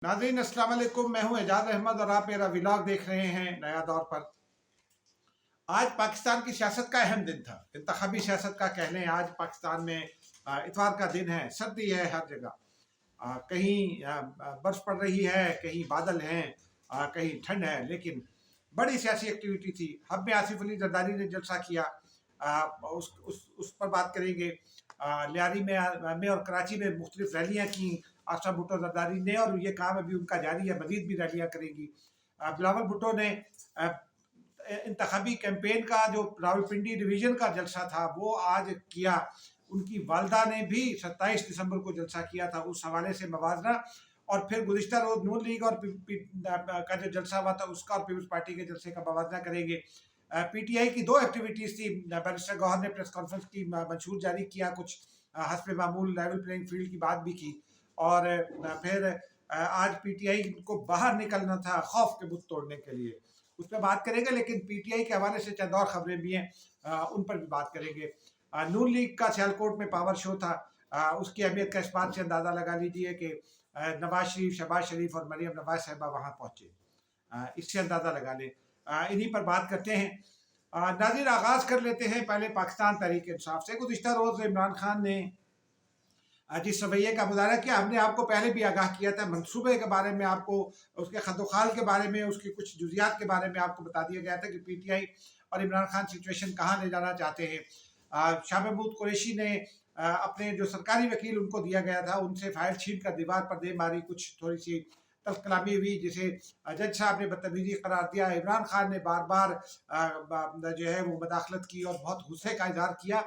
नाज़रीन अस्सलाम वालेकुम, मैं हूं एजाज अहमद और आप मेरा व्लॉग देख रहे हैं नया दौर पर। आज पाकिस्तान की सियासत का अहम दिन था, इंतखाबी सियासत का कह लें। आज पाकिस्तान में इतवार का दिन है, सर्दी है हर जगह। कहीं बर्फ पड़ रही है, कहीं बादल हैं, कहीं ठंड है, लेकिन बड़ी सियासी एक्टिविटी थी। हब में आसिफ अली जरदारी ने जलसा किया, उस पर बात करेंगे। लियारी में और कराची में मुख्तलिफ रैलियाँ की आशा भुट्टो जरदारी ने, और ये काम अभी उनका जारी है, मजीद भी रैलियाँ करेंगी। बिलावल भुट्टो ने इंतखाबी कैंपेन का जो रावलपिंडी डिवीज़न का जलसा था वो आज किया। उनकी वालदा ने भी 27 दिसंबर को जलसा किया था, उस हवाले से मवाजना। और फिर गुज़िश्ता रोज़ नून लीग और का जो जलसा हुआ था उसका और पीपल्स पार्टी के जलसे का मवाजना करेंगे। पीटीआई की दो एक्टिविटीज़ थी। बैरिस्टर गौहर ने प्रेस कॉन्फ्रेंस की मंशूर जारी किया, कुछ हस्ब मामूल लेवल प्लेइंग फील्ड की बात भी की। और फिर आज पीटीआई को बाहर निकलना था खौफ के बुत तोड़ने के लिए, उस पर बात करेंगे। लेकिन पीटीआई के हवाले से चंद और खबरें भी हैं, उन पर भी बात करेंगे। नून लीग का सियालकोट में पावर शो था, उसकी अहमियत का इस बात से अंदाज़ा लगा लीजिए कि नवाज शरीफ, शहबाज शरीफ और मरीम नवाज साहिबा वहाँ पहुँचे। इससे अंदाज़ा लगा लें। इन्हीं पर बात करते हैं। नाज़रीन, आगाज़ कर लेते हैं पहले पाकिस्तान तहरीक इंसाफ से। गुज़िश्ता रोज़ इमरान खान ने जिस रवैये का मुजाहरा किया, हमने आपको पहले भी आगाह किया था। मनसूबे के बारे में आपको, उसके खदोखाल के बारे में, उसकी कुछ जुजियात के बारे में आपको बता दिया गया था कि पीटीआई और इमरान खान सिचुएशन कहाँ ले जाना चाहते हैं। शाह महमूद कुरैशी ने अपने जो सरकारी वकील उनको दिया गया था, उनसे फाइल छीन कर दीवार पर दे मारी। कुछ थोड़ी सी तल्ख कलामी हुई, जिसे जज साहब ने बदतमीजी करार दिया। इमरान खान ने बार बार जो है वो मदाखलत की और बहुत गुस्से का इजहार किया।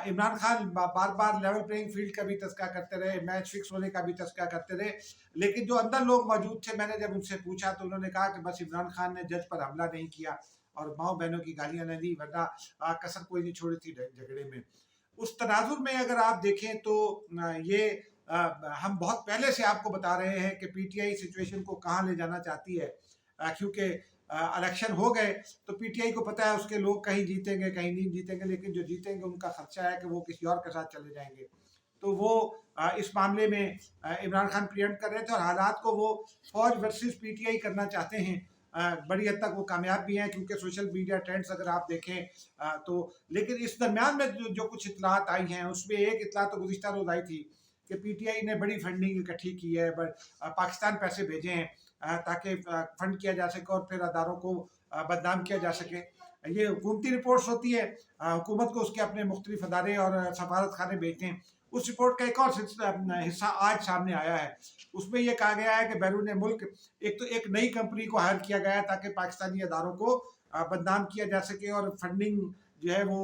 इमरान खान बार बार लेवल प्लेइंग फील्ड का भी तस्करा करते रहे, मैच फिक्स होने का भी तस्करा करते रहे। लेकिन जो अंदर लोग मौजूद थे, मैंने जब उनसे पूछा तो उन्होंने कहा कि बस इमरान खान ने जज पर हमला नहीं किया और माओ बहनों की गालियां नहीं दी, वरना कसर कोई नहीं छोड़ी थी झगड़े में। उस तनाजुर में अगर आप देखें तो ये हम बहुत पहले से आपको बता रहे हैं कि पीटीआई सिचुएशन को कहाँ ले जाना चाहती है, क्योंकि इलेक्शन हो गए तो पीटीआई को पता है उसके लोग कहीं जीतेंगे कहीं नहीं जीतेंगे, लेकिन जो जीतेंगे उनका खर्चा है कि वो किसी और के साथ चले जाएंगे। तो वो इस मामले में इमरान खान प्रियम्प्ट कर रहे थे और हालात को वो फौज वर्सेस पीटीआई करना चाहते हैं। बड़ी हद तक वो कामयाब भी हैं, क्योंकि सोशल मीडिया ट्रेंड्स अगर आप देखें तो। लेकिन इस दरमियान में जो कुछ इतलात आई हैं, उसमें एक इतला तो गुज़िश्ता रोज़ आई थी कि पीटीआई ने बड़ी फंडिंग इकट्ठी की है, पाकिस्तान पैसे भेजे हैं ताकि फंड किया जा सके और फिर अदारों को बदनाम किया जा सके। ये हुकूमती रिपोर्ट्स होती है, हुकूमत को उसके अपने मुख्तलिफ अदारे और सफारत खाने भेजते हैं। उस रिपोर्ट का एक और हिस्सा आज सामने आया है। उसमें यह कहा गया है कि बैरून मुल्क एक नई कंपनी को हायर किया गया है ताकि पाकिस्तानी अदारों को बदनाम किया जा सके और फंडिंग जो है वो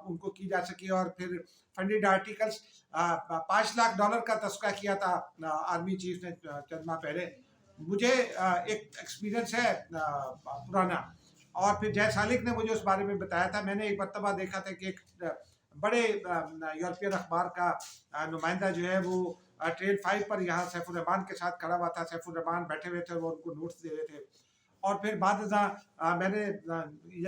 उनको की जा सके। और फिर फंडेड आर्टिकल्स, $5 लाख का तस्करा किया था आर्मी चीफ ने चंद माह पहले। मुझे एक एक्सपीरियंस है पुराना, और फिर जय सालिक ने मुझे उस बारे में बताया था। मैंने एक मरतबा देखा था कि एक बड़े यूरोपियन अखबार का नुमाइंदा जो है वो ट्रेन 5 पर यहाँ सैफुर रहमान के साथ खड़ा हुआ था। सैफुर रहमान बैठे हुए थे, वो उनको नोट्स दे रहे थे। और फिर बाद मैंने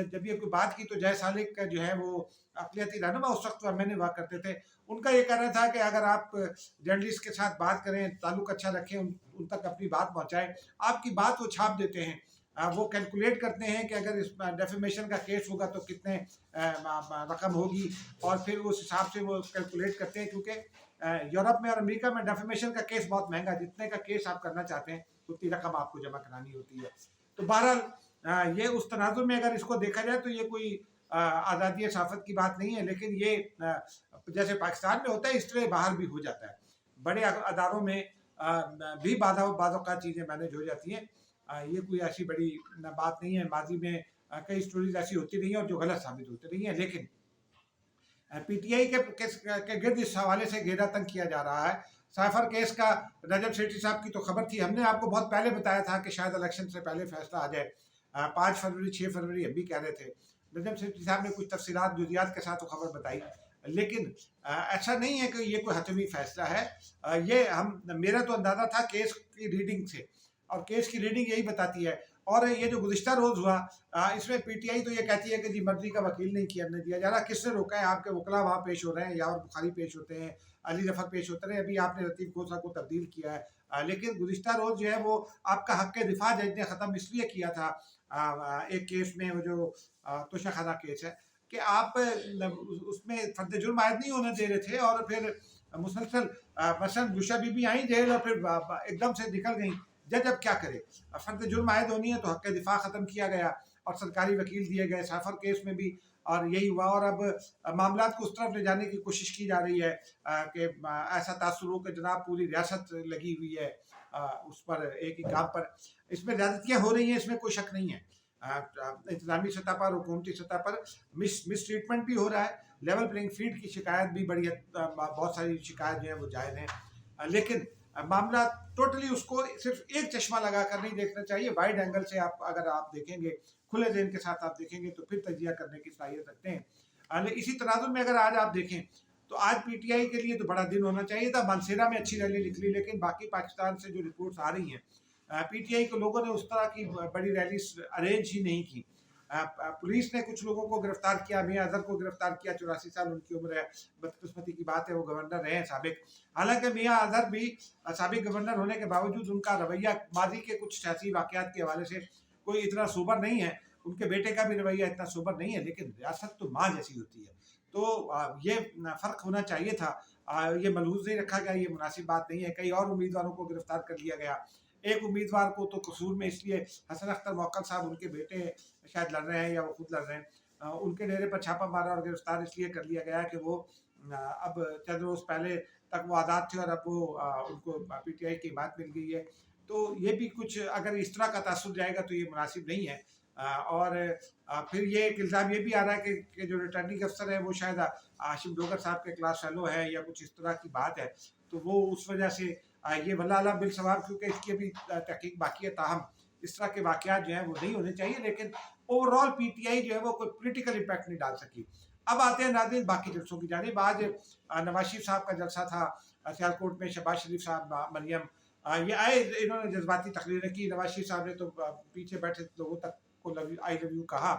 जब ये कोई बात की तो जय सालिक का जो है वो अक़लियती रहनुमा उस वक्त मैंने हुआ करते थे, उनका ये कहना था कि अगर आप जर्नलिस्ट के साथ बात करें, ताल्लुक अच्छा रखें, उन तक अपनी बात पहुंचाएं, आपकी बात वो छाप देते हैं। वो कैलकुलेट करते हैं कि अगर इस डेफेमेशन का केस होगा तो कितने रकम होगी, और फिर उस हिसाब से वो कैलकुलेट करते हैं। क्योंकि यूरोप में और अमेरिका में डेफेमेशन का केस बहुत महंगा, जितने का केस आप करना चाहते हैं उतनी रकम आपको जमा करानी होती है। तो बहरहाल ये उस तनाजुर में अगर इसको देखा जाए तो ये कोई आज़ादी सहाफ़त की बात नहीं है, लेकिन ये जैसे पाकिस्तान में होता है इस तरह बाहर भी हो जाता है। बड़े अदारों में भी बाज़ चीज़ें मैनेज हो जाती हैं। ये कोई ऐसी बड़ी बात नहीं है। माजी में कई स्टोरीज ऐसी होती रही हैं और जो गलत साबित होती रही हैं। लेकिन पीटीआई के गिर्द इस हवाले से घेरा तंग किया जा रहा है। साइफर केस का रजब सेठी साहब की तो खबर थी, हमने आपको बहुत पहले बताया था कि शायद इलेक्शन से पहले फैसला आ जाए। 5 फरवरी 6 फरवरी हम भी कह रहे थे। रजब सेठी साहब ने कुछ तफसीलात जुजियात के साथ वो खबर बताई, लेकिन ऐसा नहीं है कि ये कोई हतमी फैसला है। ये मेरा तो अंदाज़ा था केस की रीडिंग से, और केस की रीडिंग यही बताती है। और ये जो गुज़िश्ता रोज़ हुआ, इसमें पीटीआई तो ये कहती है कि जी मर्जी का वकील नहीं करने दिया जा रहा। किसने रोका है? आपके वकला वहाँ पेश हो रहे हैं, यावर बुखारी पेश होते हैं, अली जफ़र पेश होते रहे। अभी आपने लतीफ़ खोसा को तब्दील किया है, लेकिन गुज़िश्ता रोज़ जो है वो आपका हक़ दिफ़ा जज ने ख़त्म इसलिए किया था एक केस में, वो जो तोशाखाना केस है, कि आप उसमें फ़र्द जुर्म आयद नहीं होने दे रहे थे, और फिर मुसलसल मसलन बुशा बीबी आई जेल और फिर एकदम से निकल गई। जज अब क्या करे? फ़र्द जुर्म आयद होनी है तो हक़ दिफ़ा ख़त्म किया गया और सरकारी वकील दिए गए, साफर केस में भी और यही हुआ। और अब मामला को उस तरफ ले जाने की कोशिश की जा रही है कि ऐसा तासुर हो कि जनाब पूरी रियासत लगी हुई है उस पर, एक ही काम पर। इसमें ज़्यादतियाँ हो रही हैं, इसमें कोई शक नहीं है। इंतज़ामी सतह पर, हुकूमती सतह पर मिस ट्रीटमेंट भी हो रहा है। लेवल प्लेइंग फील्ड की शिकायत भी बड़ी है, बहुत सारी शिकायत जो है वो जायज़ हैं, लेकिन मामला टोटली उसको सिर्फ एक चश्मा लगा कर नहीं देखना चाहिए। वाइड एंगल से आप अगर आप देखेंगे, खुले ज़हन के साथ आप देखेंगे, तो फिर तजिया करने की सलाहियत रखते हैं। इसी तनाजुर में अगर आज आप देखें तो आज पीटीआई के लिए तो बड़ा दिन होना चाहिए था। मानसेरा में अच्छी रैली निकली, लेकिन बाकी पाकिस्तान से जो रिपोर्ट्स आ रही हैं, पीटीआई के लोगों ने उस तरह की बड़ी रैली अरेंज ही नहीं की। पुलिस ने कुछ लोगों को गिरफ्तार किया, मियां अजहर को गिरफ्तार किया, 84 साल उनकी उम्र है, बदकिस्मती की बात है वो गवर्नर रहे हैं साबिक। हालांकि मियां अजहर भी साबिक गवर्नर होने के बावजूद उनका रवैया माजी के कुछ सियासी वाकयात के हवाले से कोई इतना सोबर नहीं है, उनके बेटे का भी रवैया इतना सोबर नहीं है, लेकिन रियासत तो माँ जैसी होती है। तो ये फ़र्क होना चाहिए था। ये मलहूज़ नहीं रखा गया, ये मुनासिब बात नहीं है। कई और उम्मीदवारों को गिरफ्तार कर लिया गया। एक उम्मीदवार को तो कसूर में इसलिए, हसन अख्तर मौक्कल साहब, उनके बेटे शायद लड़ रहे हैं या वो खुद लड़ रहे हैं, उनके डेरे पर छापा मारा और गिरफ्तार इसलिए कर लिया गया कि वो अब चंद रोज़ पहले तक वो आज़ाद थे और अब वो उनको पीटीआई की हिमायत मिल गई है। तो ये भी कुछ अगर इस तरह का तासुर जाएगा तो ये मुनासिब नहीं है। और फिर ये एक इल्ज़ाम ये भी आ रहा है कि जो रिटर्निंग अफसर है वो शायद आशिफ डोगर साहब के क्लास फेलो है या कुछ इस तरह की बात है, तो वो उस वजह से ये वल्लाह अला बिल सवाब, क्योंकि इसकी अभी तहकीक बाकी है। ताहम इस तरह के वाक़यात जो हैं वो नहीं होने चाहिए, लेकिन ओवरऑल पीटीआई जो है वो कोई पॉलिटिकल इम्पैक्ट नहीं डाल सकी। अब आते हैं नाज़रीन बाकी जलसों की जानिब। आज नवाज शरीफ साहब का जलसा था सियालकोट में। शहबाज शरीफ साहब, मरियम, ये आए, इन्होंने जज्बाती तकरीरें की। नवाज शरीफ साहब ने तो पीछे बैठे लोगों तक को आई लव यू कहा।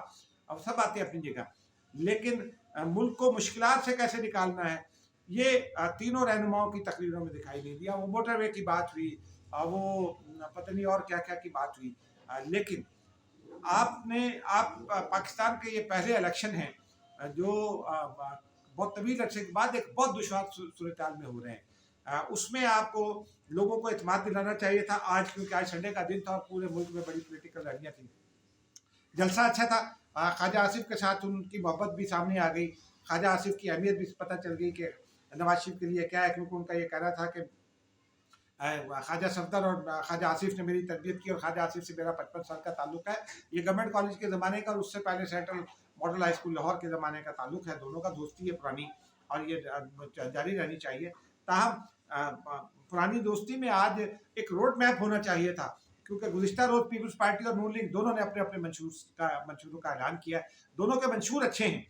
अब सब बातें अपनी जगह, लेकिन मुल्क को मुश्किलात से कैसे निकालना है, ये तीनों रहनुमाओं की तकरीरों में दिखाई नहीं दिया। वो मोटरवे की बात हुई, वो पता नहीं और क्या क्या की बात हुई, लेकिन आप पाकिस्तान के ये पहले इलेक्शन हैं जो बहुत तवील अरसे के बाद एक बहुत दुश्वार सूरत में हो रहे हैं। उसमें आपको लोगों को एतमाद दिलाना चाहिए था आज, क्योंकि आज संडे का दिन था और पूरे मुल्क में बड़ी पोलिटिकल रैलियाँ थी। जलसा अच्छा था। ख्वाजा आसिफ के साथ उनकी मोहब्बत भी सामने आ गई। ख्वाजा आसिफ की अहमियत भी पता चल गई कि नवाज शरीफ के लिए क्या है, क्योंकि उनका ये कहना था कि ख्वाजा सफदर और ख्वाजा आसिफ ने मेरी तरबियत की और ख्वाजा आसिफ से मेरा 55 साल का ताल्लुक है। ये गवर्नमेंट कॉलेज के ज़माने का और उससे पहले central model high school Lahore के ज़माने का ताल्लुक है। दोनों का दोस्ती है पुरानी और ये जारी रहनी चाहिए। ताहम पुरानी दोस्ती में आज एक रोड मैप होना चाहिए था, क्योंकि गुज़िश्ता रोज़ पीपल्स पार्टी और नून लीग दोनों ने अपने अपने मंशूरों का ऐलान किया है। दोनों के मंशूर अच्छे हैं,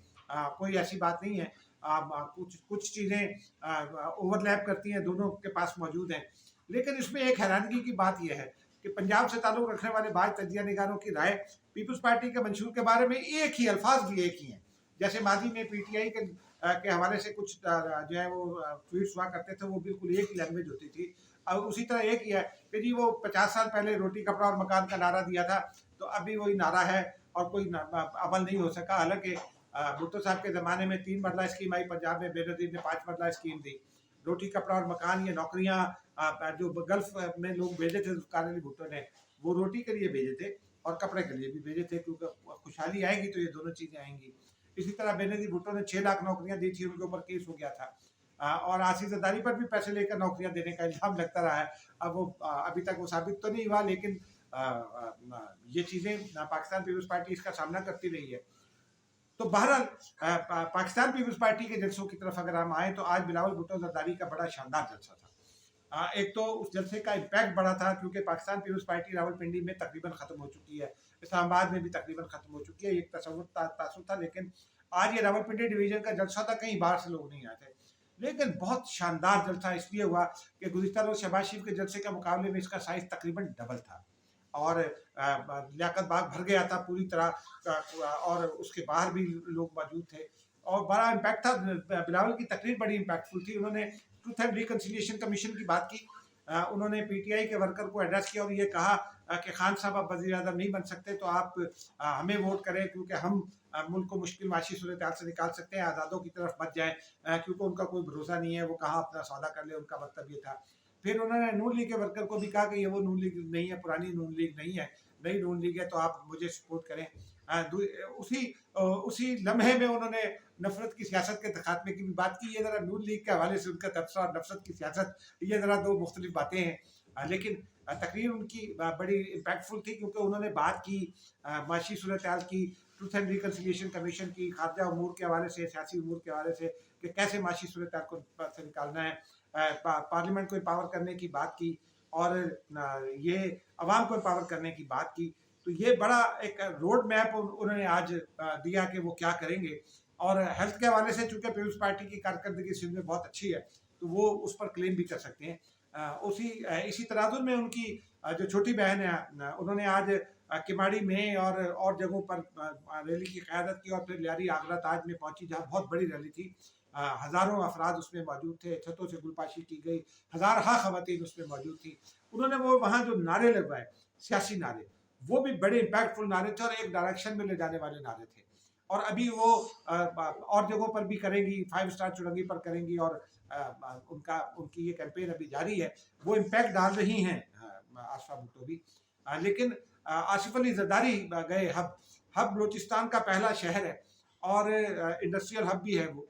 कोई ऐसी बात नहीं है। कुछ चीज़ें ओवरलैप करती हैं, दोनों के पास मौजूद हैं। लेकिन इसमें एक हैरानगी की बात यह है कि पंजाब से ताल्लुक़ रखने वाले बाज़ तजिया निगारों की राय पीपल्स पार्टी के मंशूर के बारे में एक ही, अल्फाज भी एक ही हैं। जैसे माजी में पीटीआई के हवाले से कुछ जो है वो ट्वीट्स हुआ करते थे, वो बिल्कुल एक ही लैंग्वेज होती थी। अब उसी तरह एक ही है कि जी वो 50 साल पहले रोटी कपड़ा और मकान का नारा दिया था, तो अभी वही नारा है और कोई अमल नहीं हो सका। हालांकि भुट्टो साहब के ज़माने में 3 मरला स्कीम आई पंजाब में, बेनज़ीर ने 5 मरला स्कीम दी। रोटी कपड़ा और मकान, ये नौकरियाँ जो गल्फ में लोग भेजे थे जुल्फ़िकार अली भुट्टो ने, वो रोटी के लिए भेजे थे और कपड़े के लिए भी भेजे थे, क्योंकि खुशहाली आएगी तो ये दोनों चीज़ें आएंगी। इसी तरह बेनज़ीर भुट्टो ने 6 लाख नौकरियाँ दी थी, उनके ऊपर केस हो गया था। और आसिफ ज़रदारी पर भी पैसे लेकर नौकरियाँ देने का इल्ज़ाम लगता रहा है। अब वो अभी तक वो साबित तो नहीं हुआ, लेकिन ये चीज़ें पाकिस्तान पीपल्स पार्टी इसका सामना करती रही है। तो बहरहाल पाकिस्तान पीपल्स पार्टी के जलसों की तरफ अगर हम आएँ तो आज बिलावल भुट्टो ज़रदारी का बड़ा शानदार जलसा था। एक तो उस जलसे का इम्पैक्ट बड़ा था, क्योंकि पाकिस्तान पीपल्स पार्टी रावलपिंडी में तकरीबन ख़त्म हो चुकी है, इस्लामाबाद में भी तकरीबन ख़त्म हो चुकी है। एक तासुर था, लेकिन आज ये रावलपिंडी डिवीज़न का जलसा था, कहीं बाहर से लोग नहीं आए थे। लेकिन बहुत शानदार जलसा इसलिए हुआ कि गुज़िश्ता रोज़ शहबाज शरीफ के जलसे के मुकाबले में इसका साइज़ तकरीबन डबल था और लियाकत बाग भर गया था पूरी तरह, और उसके बाहर भी लोग मौजूद थे और बड़ा इम्पैक्ट था। बिलावल की तकरीर बड़ी इम्पैक्टफुल थी। उन्होंने ट्रूथ एंड रिकन्सिलिएशन कमीशन की बात की, उन्होंने पीटीआई के वर्कर को एड्रेस किया और ये कहा कि खान साहब आप वज़ीर आज़म नहीं बन सकते, तो आप हमें वोट करें, क्योंकि हम मुल्क को मुश्किल माशी सूरत हाल से निकाल सकते हैं, आज़ादों की तरफ मत जाए, क्योंकि उनका कोई भरोसा नहीं है, वो कहाँ अपना सौदा कर ले, उनका मतलब ये था। फिर उन्होंने नून लीग के वर्कर को भी कहा कि ये वो नून लीग नहीं है, पुरानी नून लीग नहीं है, नई नून लीग है, तो आप मुझे सपोर्ट करें। उसी लम्हे में उन्होंने नफरत की सियासत के खात्मे की भी बात की। ये ज़रा नून लीग के हवाले से उनका तबसरा और नफरत की सियासत, ये ज़रा दो मुख्तलिफ बातें हैं। लेकिन तकरीर उनकी बड़ी इम्पैक्टफुल थी, क्योंकि उन्होंने बात की माशी सूरत हाल की, ट्रूथ एंड रिकन्सिलिएशन कमीशन की, खारजा उमूर के हवाले से, सियासी उमूर के हवाले से, कि कैसे माशी सूरत हाल को से निकालना है, पार्लियामेंट को एम्पावर करने की बात की, और ये अवाम को एम्पावर करने की बात की। तो ये बड़ा एक रोड मैप उन्होंने आज दिया कि वो क्या करेंगे। और हेल्थ के हवाले से चूंकि पीपल्स पार्टी की कारकर्दगी सिंध में बहुत अच्छी है, तो वो उस पर क्लेम भी कर सकते हैं। इसी तनाजुर में उनकी जो छोटी बहन है, उन्होंने आज किमाड़ी में और जगहों पर रैली की क़यादत की, और फिर लियारी आगरा ताज में पहुंची, जहाँ बहुत बड़ी रैली थी। हज़ारों अफराद उसमें मौजूद थे, छतों से गुलपाशी की गई, हज़ार ख़वातीन उसमें मौजूद थी। उन्होंने वो वहाँ जो नारे लगवाए, सियासी नारे, वो भी बड़े इम्पैक्टफुल नारे थे और एक डायरेक्शन में ले जाने वाले नारे थे। और अभी वो और जगहों पर भी करेंगी, 5 स्टार चुरंगी पर करेंगी, और उनकी ये कैंपेन अभी जारी है। वो इम्पैक्ट डाल रही हैं आशा भुट्टो भी। लेकिन आसिफ अली जरदारी गए हब बलूचिस्तान का पहला शहर है, और इंडस्ट्रियल हब भी है वो।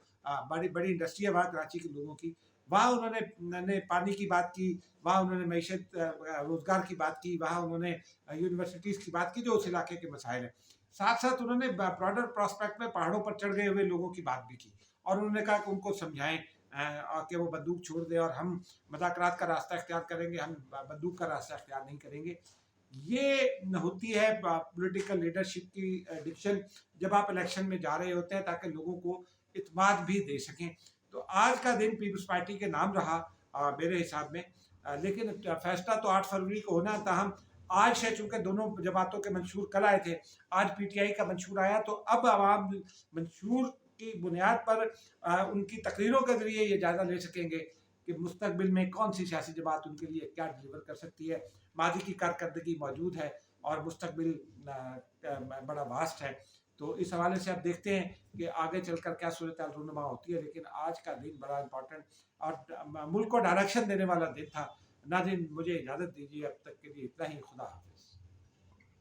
बड़ी बड़ी इंडस्ट्री है वहाँ कराची के लोगों की। वहाँ उन्होंने पानी की बात की, वहाँ उन्होंने मईशत रोज़गार की बात की, वहाँ उन्होंने यूनिवर्सिटीज़ की बात की, जो उस इलाके के मसाइल हैं। साथ साथ उन्होंने ब्रॉडर प्रॉस्पेक्ट में पहाड़ों पर चढ़ गए हुए लोगों की बात भी की, और उन्होंने कहा कि उनको समझाएं कि वो बंदूक छोड़ दें, और हम मुज़ाकरात का रास्ता इख्तियार करेंगे, हम बंदूक का रास्ता इख्तियार नहीं करेंगे। ये होती है पॉलिटिकल लीडरशिप की डिक्शन, जब आप इलेक्शन में जा रहे होते हैं, ताकि लोगों को इत्मीनान भी दे सकें। तो आज का दिन पीपल्स पार्टी के नाम रहा मेरे हिसाब में। लेकिन फैसला तो 8 फरवरी को होना था। हम आज से, चूंकि दोनों जमातों के मंशूर कल आए थे, आज पीटीआई का मंशूर आया, तो अब आवाम मंशूर की बुनियाद पर उनकी तकरीरों के जरिए ये जायजा ले सकेंगे कि मुस्तकबिल में कौन सी सियासी जमात उनके लिए क्या डिलीवर कर सकती है। माजी की कारकर्दगी मौजूद है, और मुस्तकबिल बड़ा वास्ट है। तो इस हवाले से अब देखते हैं कि आगे चलकर क्या सूरत रूनुमा होती है। लेकिन आज का दिन बड़ा इंपॉर्टेंट और मुल्क को डायरेक्शन देने वाला दिन था। नाज़रीन, मुझे इजाज़त दीजिए, अब तक के लिए इतना ही। खुदा हाफ़िज़।